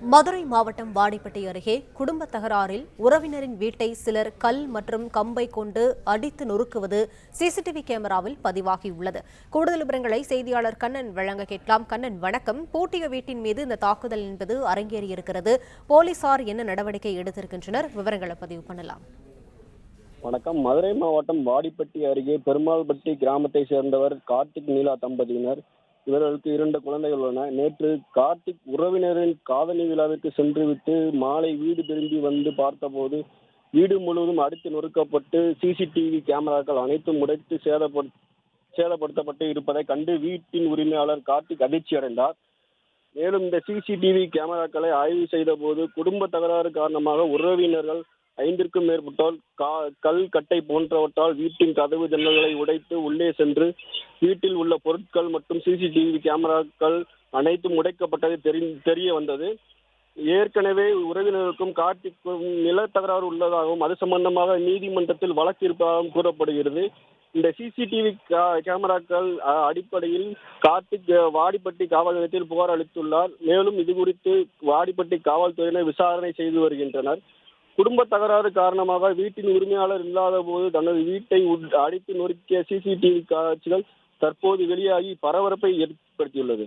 மதுரை மாவட்டம் வாடிப்பட்டி அருகே குடும்ப தகராறில் உறவினரின் வீட்டை சிலர் கல் மற்றும் கம்பை கொண்டு அடித்து நொறுக்குவது சிசிடிவி கேமராவில் பதிவாகியுள்ளது. கூடுதல் விவரங்களை செய்தியாளர் கண்ணன் வழங்க கேட்கலாம். கண்ணன், வணக்கம். பூட்டிய வீட்டின் மீது இந்த தாக்குதல் என்பது அரங்கேறியிருக்கிறது. போலீசார் என்ன நடவடிக்கை எடுத்திருக்கின்றனர்? விவரங்களை பதிவு பண்ணலாம். வணக்கம். மதுரை மாவட்டம் வாடிப்பட்டி அருகே பெருமாள்பட்டி கிராமத்தை சேர்ந்தவர் கார்த்திக் நீலா தம்பதியினர். இவர்களுக்கு 2 குழந்தைகள் உள்ளன. நேற்று கார்த்திக் உறவினரின் காதணி விழாவிற்கு சென்றுவிட்டு மாலை வீடு திரும்பி வந்து பார்த்தபோது வீடு முழுவதும் அடித்து நொறுக்கப்பட்டு சிசிடிவி கேமராக்கள் அனைத்தும் உடைத்து சேதப்படுத்தப்பட்டு இருப்பதை கண்டு வீட்டின் உரிமையாளர் கார்த்திக் அதிர்ச்சி அடைந்தார். மேலும் இந்த சிசிடிவி கேமராக்களை ஆய்வு செய்த போது குடும்ப தகராறு காரணமாக உறவினர்கள் 5க்கும் மேற்பட்டோர் கல் கட்டை போன்றவற்றால் வீட்டின் கதவு ஜன்னல்களை உடைத்து உள்ளே சென்று வீட்டில் உள்ள பொருட்கள் மற்றும் சிசிடிவி கேமராக்கள் அனைத்தும் உடைக்கப்பட்டது தெரிய வந்தது. ஏற்கனவே உறவினருக்கும் கார்த்திக்கும் நில தகராறு உள்ளதாகவும் அது சம்பந்தமாக நீதிமன்றத்தில் வழக்கு இருப்பதாகவும் கூறப்படுகிறது. இந்த சிசிடிவி கேமராக்கள் அடிப்படையில் கார்த்திக் வாடிப்பட்டி காவல் நிலையத்தில் புகார் அளித்துள்ளார். மேலும் இது குறித்து வாடிப்பட்டி காவல்துறையினர் விசாரணை செய்து வருகின்றனர். குடும்ப தகராறு காரணமாக வீட்டின் உரிமையாளர் இல்லாத போது தனது வீட்டை அடித்து நொறுக்கிய சிசிடிவி காட்சிகள் தற்போது வெளியாகி பரபரப்பை ஏற்படுத்தியுள்ளது.